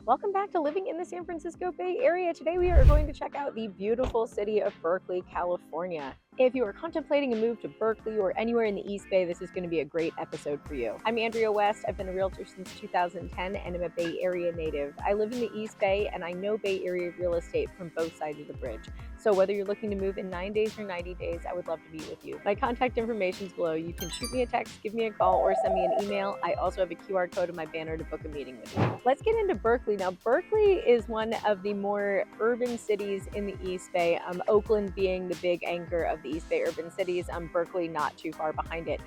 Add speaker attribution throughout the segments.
Speaker 1: Welcome back to Living in the San Francisco Bay Area. Today we are going to check out the beautiful city of Berkeley, California. If you are contemplating a move to Berkeley or anywhere in the East Bay, this is going to be a great episode for you. I'm Andrea West. I've been a realtor since 2010 and I'm a Bay Area native. I live in the East Bay and I know Bay Area real estate from both sides of the bridge. So whether you're looking to move in 9 days or 90 days, I would love to meet with you. My contact information is below. You can shoot me a text, give me a call, or send me an email. I also have a QR code in my banner to book a meeting with me. Let's get into Berkeley. Now, Berkeley is one of the more urban cities in the East Bay, Oakland being the big anchor of the East Bay urban cities, Berkeley not too far behind it.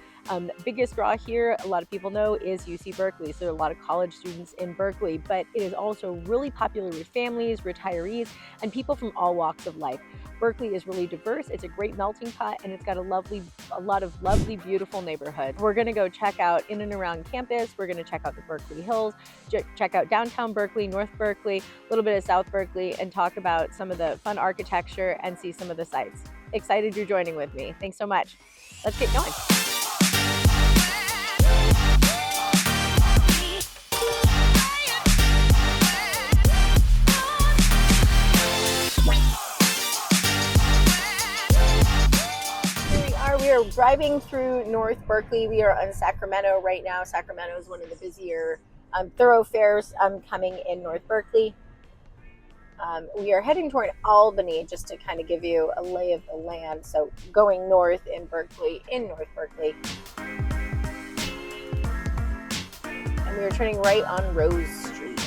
Speaker 1: Biggest draw here, a lot of people know, is UC Berkeley. So there are a lot of college students in Berkeley, but it is also really popular with families, retirees, and people from all walks of life. Berkeley is really diverse. It's a great melting pot, and it's got a lot of lovely, beautiful neighborhoods. We're gonna go check out in and around campus. We're gonna check out the Berkeley Hills, check out downtown Berkeley, North Berkeley, a little bit of South Berkeley, and talk about some of the fun architecture and see some of the sights. Excited you're joining with me. Thanks so much. Let's get going. We are driving through North Berkeley. We are on Sacramento right now. Sacramento is one of the busier thoroughfares coming in North Berkeley. We are heading toward Albany, just to kind of give you a lay of the land. So going north in North Berkeley. And we are turning right on Rose Street.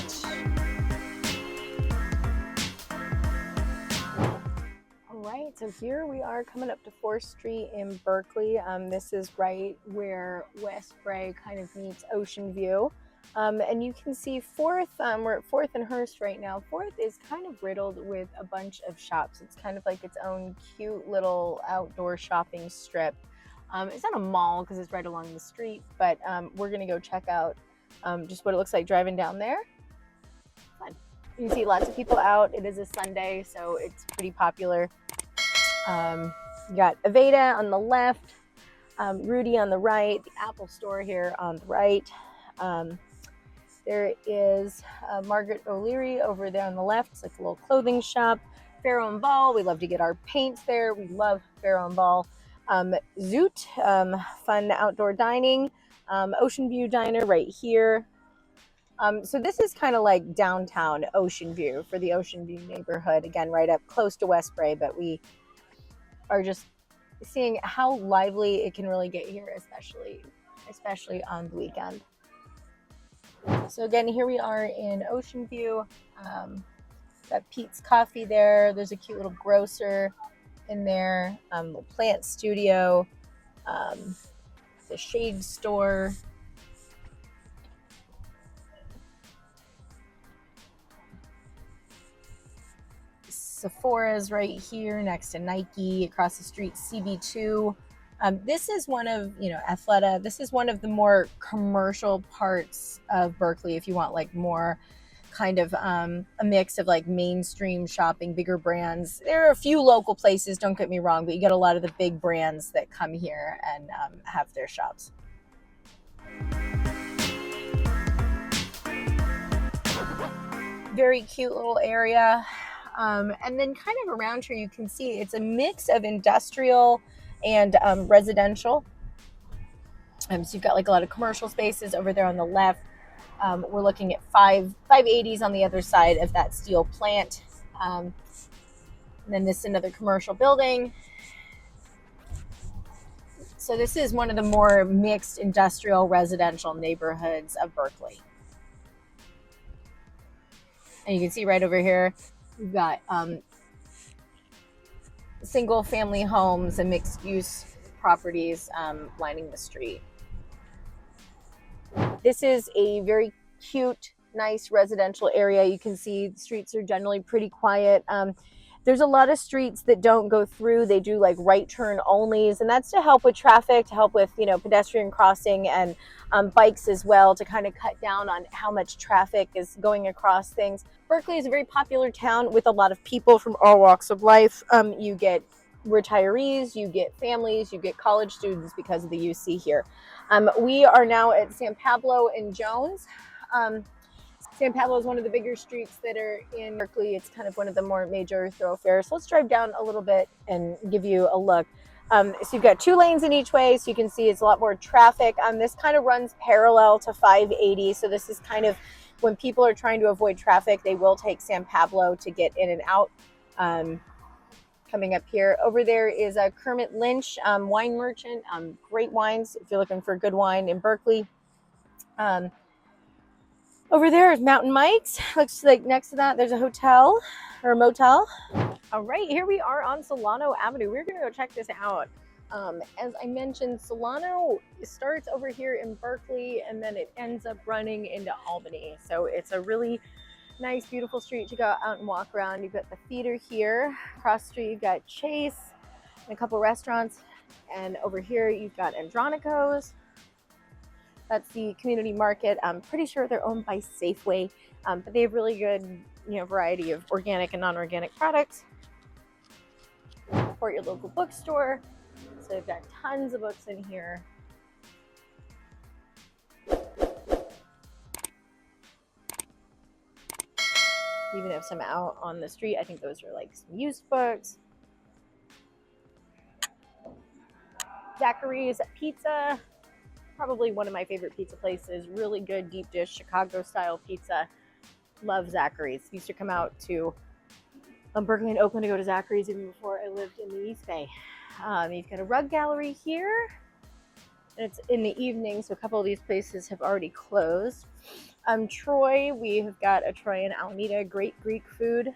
Speaker 1: Right, so here we are coming up to 4th Street in Berkeley. This is right where Westbrae kind of meets Ocean View. And you can see 4th, we're at 4th and Hearst right now. 4th is kind of riddled with a bunch of shops. It's kind of like its own cute little outdoor shopping strip. It's not a mall because it's right along the street, but we're gonna go check out just what it looks like driving down there. Fun. You can see lots of people out. It is a Sunday, so it's pretty popular. You got Aveda on the left, Rudy on the right, the Apple store here on the right. There is Margaret O'Leary over there on the left. It's like a little clothing shop. Farrow and Ball, we love to get our paints there. We love Farrow and Ball. Zoot, fun outdoor dining. Ocean View Diner right here. So this is kind of like downtown Ocean View for the Ocean View neighborhood. Again, right up close to Westbrae, but we are just seeing how lively it can really get here, especially on the weekend. So again, here we are in Ocean View. Got Pete's Coffee there. There's a cute little grocer in there. Little plant studio. The shade store. Sephora's right here next to Nike. Across the street, CB2. This is one of, Athleta. This is one of the more commercial parts of Berkeley if you want like more kind of a mix of like mainstream shopping, bigger brands. There are a few local places, don't get me wrong, but you get a lot of the big brands that come here and have their shops. Very cute little area. And then kind of around here, you can see it's a mix of industrial and residential. So you've got like a lot of commercial spaces over there on the left. We're looking at 580s on the other side of that steel plant. And then this is another commercial building. So this is one of the more mixed industrial residential neighborhoods of Berkeley. And you can see right over here, we've got single family homes and mixed use properties lining the street. This is a very cute, nice residential area. You can see the streets are generally pretty quiet. There's a lot of streets that don't go through. They do like right turn onlys, and that's to help with traffic, to help with, pedestrian crossing and bikes as well, to kind of cut down on how much traffic is going across things. Berkeley is a very popular town with a lot of people from all walks of life. You get retirees, you get families, you get college students because of the UC here. We are now at San Pablo and Jones. San Pablo is one of the bigger streets that are in Berkeley. It's kind of one of the more major thoroughfares. So let's drive down a little bit and give you a look. So you've got 2 lanes in each way, so you can see it's a lot more traffic. This kind of runs parallel to 580. So this is kind of when people are trying to avoid traffic, they will take San Pablo to get in and out. Coming up here, over there is a Kermit Lynch wine merchant. Great wines if you're looking for good wine in Berkeley. Over there is Mountain Mike's. Looks like next to that there's a hotel or a motel. All right, here we are on Solano Avenue. We're gonna go check this out. As I mentioned, Solano starts over here in Berkeley and then it ends up running into Albany. So it's a really nice, beautiful street to go out and walk around. You've got the theater here. Across the street, you've got Chase and a couple restaurants. And over here, you've got Andronico's. That's the community market. I'm pretty sure they're owned by Safeway, but they have really good, variety of organic and non-organic products. Support your local bookstore. So they've got tons of books in here. You even have some out on the street. I think those are like some used books. Zachary's Pizza. Probably one of my favorite pizza places. Really good deep dish Chicago style pizza. Love Zachary's. Used to come out to Berkeley and Oakland to go to Zachary's even before I lived in the East Bay. You've got a rug gallery here. And it's in the evening, so a couple of these places have already closed. Troy, we have got a Troy in Alameda, great Greek food.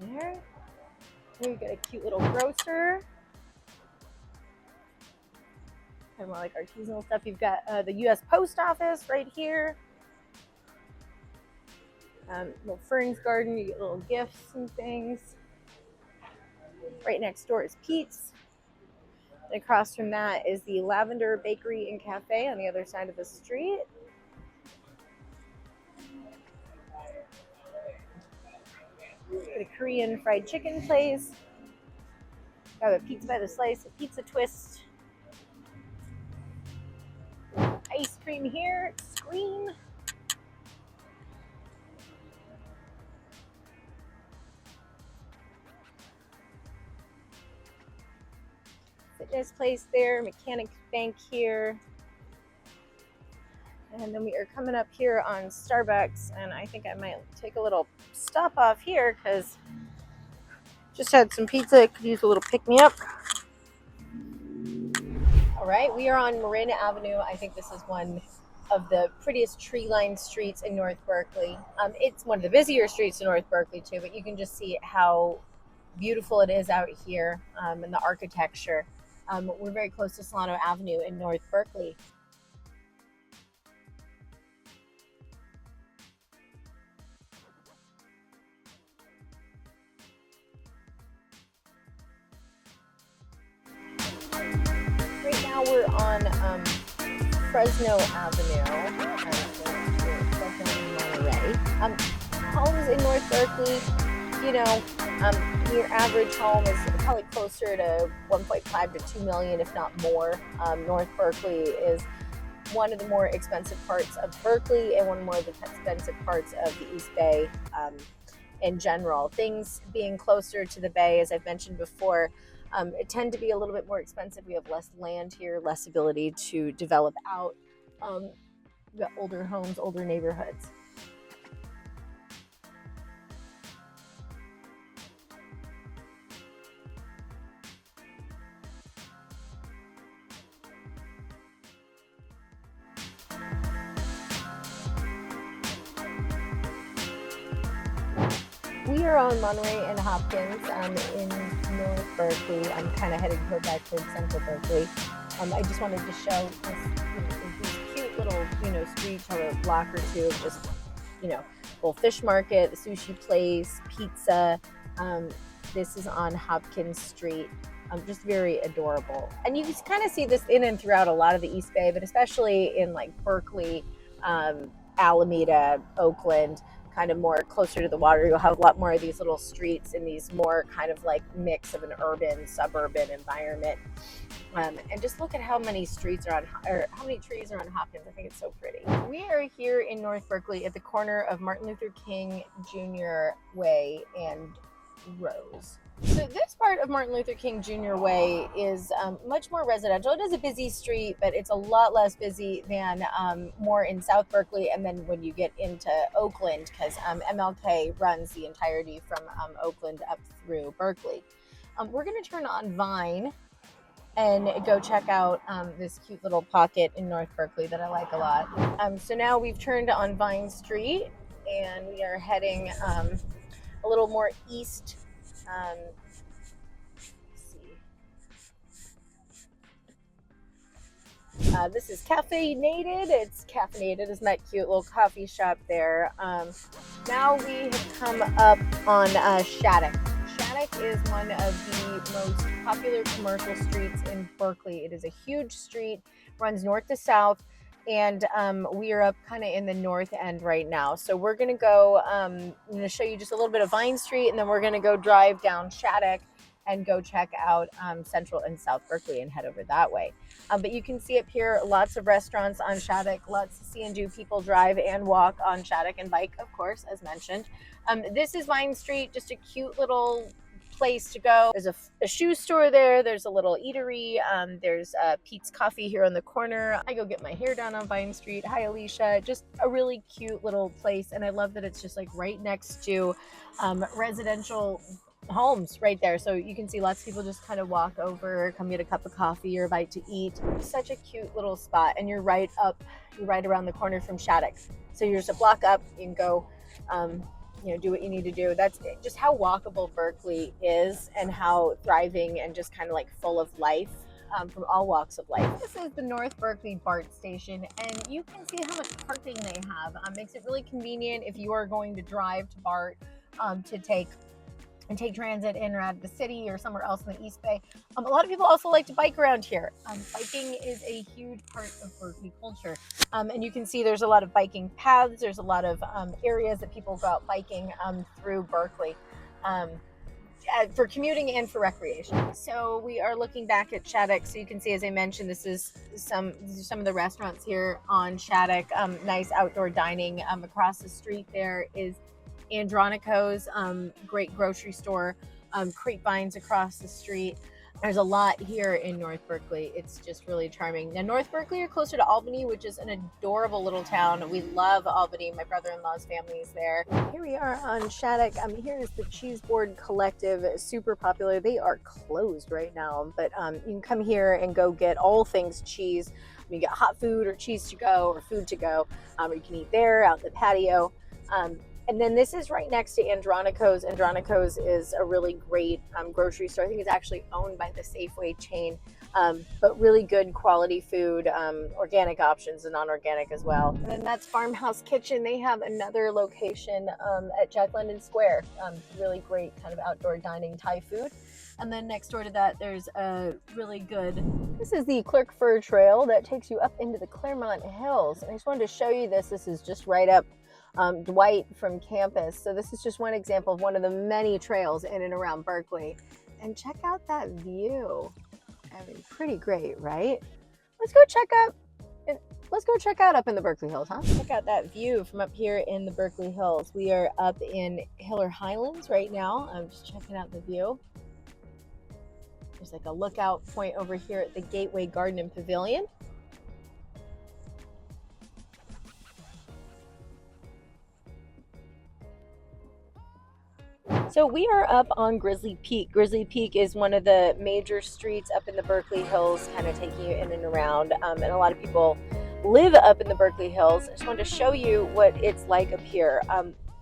Speaker 1: There. We've got a cute little grocer. Kind of more like artisanal stuff. You've got the U.S. Post Office right here. Little Fern's Garden, you get little gifts and things. Right next door is Pete's. And across from that is the Lavender Bakery and Cafe on the other side of the street. The Korean fried chicken place. Got a pizza by the slice, a pizza twist. Ice cream here, Scream. Fitness place there, Mechanic Bank here. And then we are coming up here on Starbucks, and I think I might take a little stop off here because just had some pizza, could use a little pick-me-up. All right, we are on Marina Avenue. I think this is one of the prettiest tree-lined streets in North Berkeley. It's one of the busier streets in North Berkeley too, but you can just see how beautiful it is out here and the architecture. We're very close to Solano Avenue in North Berkeley. Right now we're on Fresno Avenue, Mon-Ray. Homes in North Berkeley, your average home is probably closer to 1.5 to 2 million, if not more. North Berkeley is one of the more expensive parts of Berkeley and one more of the expensive parts of the East Bay in general. Things being closer to the Bay, as I've mentioned before, it tend to be a little bit more expensive. We have less land here, less ability to develop out. We've got older homes, older neighborhoods. We are on Mon-Ray and Hopkins in North Berkeley. I'm kind of heading back towards Central Berkeley. I just wanted to show these cute little, streets, have a block or two of just, little fish market, the sushi place, pizza. This is on Hopkins Street. Just very adorable. And you can kind of see this in and throughout a lot of the East Bay, but especially in like Berkeley, Alameda, Oakland, kind of more closer to the water, you'll have a lot more of these little streets in these more kind of like mix of an urban suburban environment. And just look at how many streets are on, or how many trees are on Hopkins. I think it's so pretty. We are here in North Berkeley at the corner of Martin Luther King Jr. Way and Rose. So this part of Martin Luther King Jr. Way is much more residential. It is a busy street, but it's a lot less busy than more in South Berkeley. And then when you get into Oakland, because MLK runs the entirety from Oakland up through Berkeley. We're going to turn on Vine and go check out this cute little pocket in North Berkeley that I like a lot. So now we've turned on Vine Street and we are heading a little more east. This is Caffeinated. It's Caffeinated is that cute little coffee shop there. Now we have come up on Shattuck. Shattuck is one of the most popular commercial streets in Berkeley. It is a huge street, runs north to south, and we are up kind of in the north end right now. So we're going to go, I'm going to show you just a little bit of Vine Street, and then we're going to go drive down Shattuck and go check out Central and South Berkeley and head over that way. But you can see up here, lots of restaurants on Shattuck, lots to see and do. People drive and walk on Shattuck and bike, of course, as mentioned. This is Vine Street, just a cute little place to go. There's a shoe store there. There's a little eatery. There's Pete's Coffee here on the corner. I go get my hair done on Vine Street. Hi, Alicia. Just a really cute little place. And I love that it's just like right next to residential homes right there. So you can see lots of people just kind of walk over, come get a cup of coffee or a bite to eat. Such a cute little spot. And you're right around the corner from Shattuck. So you're just a block up. You can go, do what you need to do. That's just how walkable Berkeley is and how thriving and just kind of like full of life from all walks of life. This is the North Berkeley Bart station, and you can see how much parking they have. Makes it really convenient if you are going to drive to Bart to take transit in or out of the city or somewhere else in the East Bay. A lot of people also like to bike around here. Biking is a huge part of Berkeley culture. And you can see there's a lot of biking paths. There's a lot of areas that people go out biking through Berkeley for commuting and for recreation. So we are looking back at Shattuck. So you can see, as I mentioned, these are some of the restaurants here on Shattuck. Nice outdoor dining. Across the street there is Andronico's, great grocery store, crepe vines across the street. There's a lot here in North Berkeley. It's just really charming. Now, North Berkeley are closer to Albany, which is an adorable little town. We love Albany. My brother-in-law's family is there. Here we are on Shattuck. Here is the Cheese Board Collective, super popular. They are closed right now, but you can come here and go get all things cheese. You get hot food or cheese to go or food to go. Or you can eat there out in the patio. And then this is right next to Andronico's. Andronico's is a really great grocery store. I think it's actually owned by the Safeway chain, but really good quality food, organic options and non-organic as well. And then that's Farmhouse Kitchen. They have another location at Jack London Square. Really great kind of outdoor dining Thai food. And then next door to that, there's a really good, this is the Clerk Fir Trail that takes you up into the Claremont Hills. And I just wanted to show you this. This is just right up Dwight from campus. So this is just one example of one of the many trails in and around Berkeley. And check out that view. I mean, pretty great, right? Let's go check out up in the Berkeley Hills, huh? Check out that view from up here in the Berkeley Hills. We are up in Hiller Highlands right now. I'm just checking out the view. There's like a lookout point over here at the Gateway Garden and Pavilion. So we are up on Grizzly Peak. Grizzly Peak is one of the major streets up in the Berkeley Hills, kind of taking you in and around. And a lot of people live up in the Berkeley Hills. I just wanted to show you what it's like up here.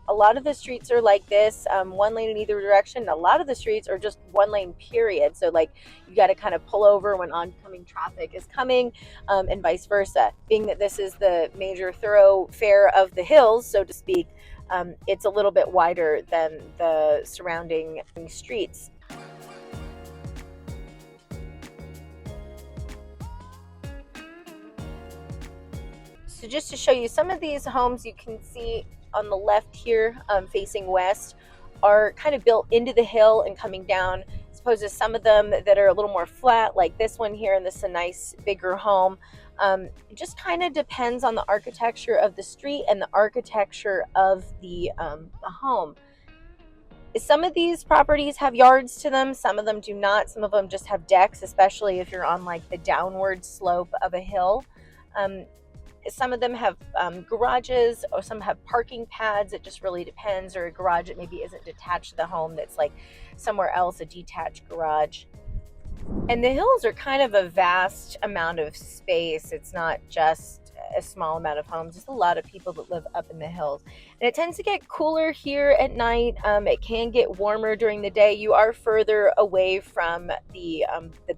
Speaker 1: A lot of the streets are like this, one lane in either direction. A lot of the streets are just one lane, period. So like you got to kind of pull over when oncoming traffic is coming, and vice versa. Being that this is the major thoroughfare of the hills, so to speak, it's a little bit wider than the surrounding streets. So just to show you some of these homes, you can see on the left here, facing west, are kind of built into the hill and coming down, as opposed to some of them that are a little more flat, like this one here, and this is a nice bigger home. It just kind of depends on the architecture of the street and the architecture of the home. Some of these properties have yards to them, some of them do not. Some of them just have decks, especially if you're on like the downward slope of a hill. Some of them have garages, or some have parking pads. It just really depends, or a garage that maybe isn't detached to the home, that's like somewhere else, a detached garage. And the hills are kind of a vast amount of space. It's not just a small amount of homes, just a lot of people that live up in the hills. And it tends to get cooler here at night. It can get warmer during the day. You are further away from the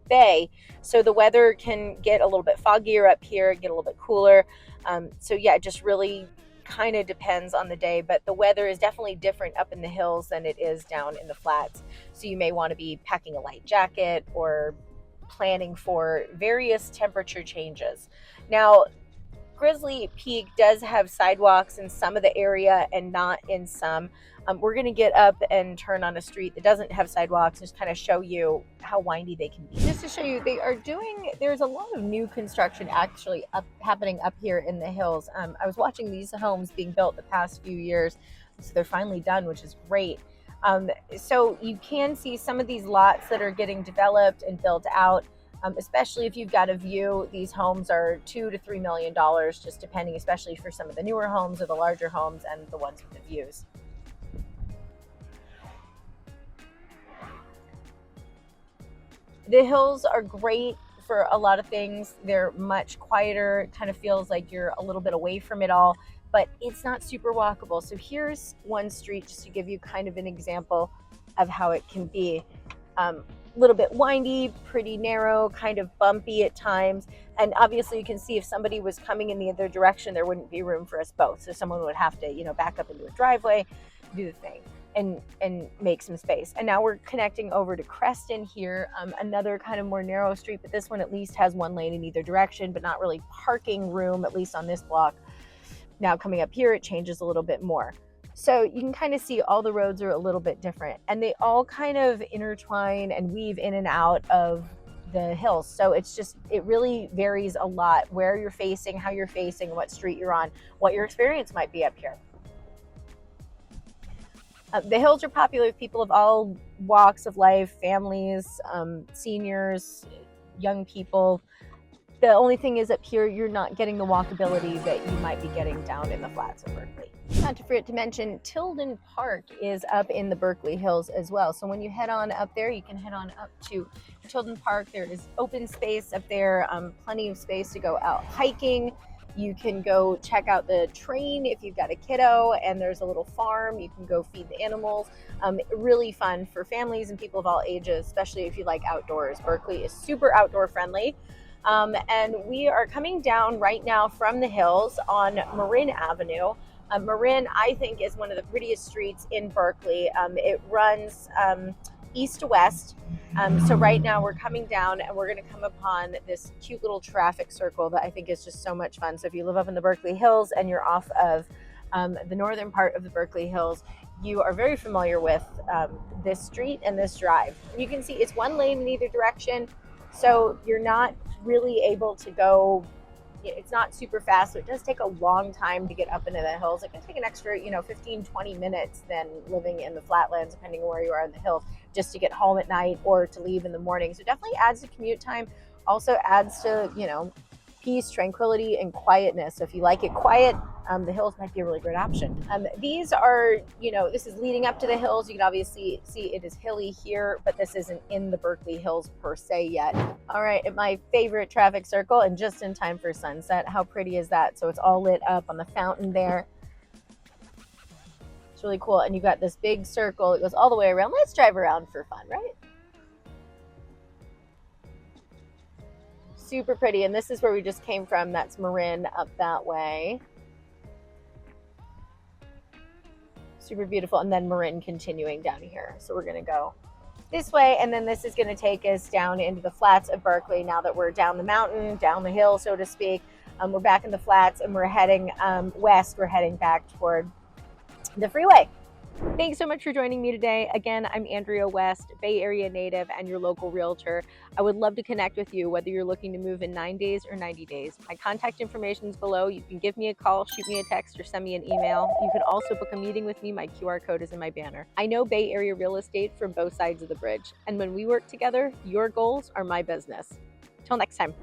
Speaker 1: bay, so the weather can get a little bit foggier up here, get a little bit cooler. So yeah, it just really kind of depends on the day, but the weather is definitely different up in the hills than it is down in the flats. So you may want to be packing a light jacket or planning for various temperature changes. Now, Grizzly Peak does have sidewalks in some of the area and not in some. We're going to get up and turn on a street that doesn't have sidewalks, and just kind of show you how windy they can be. Just to show you, there's a lot of new construction actually happening up here in the hills. I was watching these homes being built the past few years, so they're finally done, which is great. So you can see some of these lots that are getting developed and built out. Especially if you've got a view. These homes are $2 to $3 million, just depending, especially for some of the newer homes or the larger homes and the ones with the views. The hills are great for a lot of things. They're much quieter. It kind of feels like you're a little bit away from it all, but it's not super walkable. So here's one street just to give you kind of an example of how it can be. Little bit windy, pretty narrow, kind of bumpy at times. And obviously you can see if somebody was coming in the other direction, there wouldn't be room for us both. So someone would have to, back up into a driveway, do the thing, and make some space. And now we're connecting over to Creston here, another kind of more narrow street, but this one at least has one lane in either direction, but not really parking room, at least on this block. Now coming up here, it changes a little bit more. So you can kind of see all the roads are a little bit different, and they all kind of intertwine and weave in and out of the hills. So it really varies a lot where you're facing, how you're facing, what street you're on, what your experience might be up here. The hills are popular with people of all walks of life, families, seniors, young people. The only thing is up here, you're not getting the walkability that you might be getting down in the flats of Berkeley. Not to forget to mention, Tilden Park is up in the Berkeley Hills as well. So when you head on up there, you can head on up to Tilden Park. There is open space up there, plenty of space to go out hiking. You can go check out the train if you've got a kiddo, and there's a little farm. You can go feed the animals. Really fun for families and people of all ages, especially if you like outdoors. Berkeley is super outdoor friendly. And we are coming down right now from the hills on Marina Avenue. Marina, I think, is one of the prettiest streets in Berkeley. It runs east to west. So right now we're coming down and we're going to come upon this cute little traffic circle that I think is just so much fun. So if you live up in the Berkeley Hills and you're off of the northern part of the Berkeley Hills, you are very familiar with this street and this drive. You can see it's one lane in either direction, so you're not really able to go, it's not super fast, so it does take a long time to get up into the hills. It can take an extra 15-20 minutes than living in the flatlands, depending on where you are in the hills, just to get home at night or to leave in the morning. So definitely adds to commute time, also adds to peace, tranquility, and quietness. So if you like it quiet, the hills might be a really great option. These are, this is leading up to the hills. You can obviously see it is hilly here, but this isn't in the Berkeley Hills per se yet. All right, at my favorite traffic circle, and just in time for sunset. How pretty is that? So it's all lit up on the fountain there. It's really cool. And you've got this big circle. It goes all the way around. Let's drive around for fun, right? Super pretty. And this is where we just came from. That's Marina up that way. Super beautiful. And then Marina continuing down here. So we're going to go this way, and then this is going to take us down into the flats of Berkeley. Now that we're down the mountain, down the hill, so to speak, we're back in the flats, and we're heading west. We're heading back toward the freeway. Thanks so much for joining me today. Again, I'm Andrea West, Bay Area native and your local realtor. I would love to connect with you, whether you're looking to move in 9 days or 90 days. My contact information is below. You can give me a call, shoot me a text, or send me an email. You can also book a meeting with me. My QR code is in my banner. I know Bay Area real estate from both sides of the bridge, and when we work together, your goals are my business. Till next time.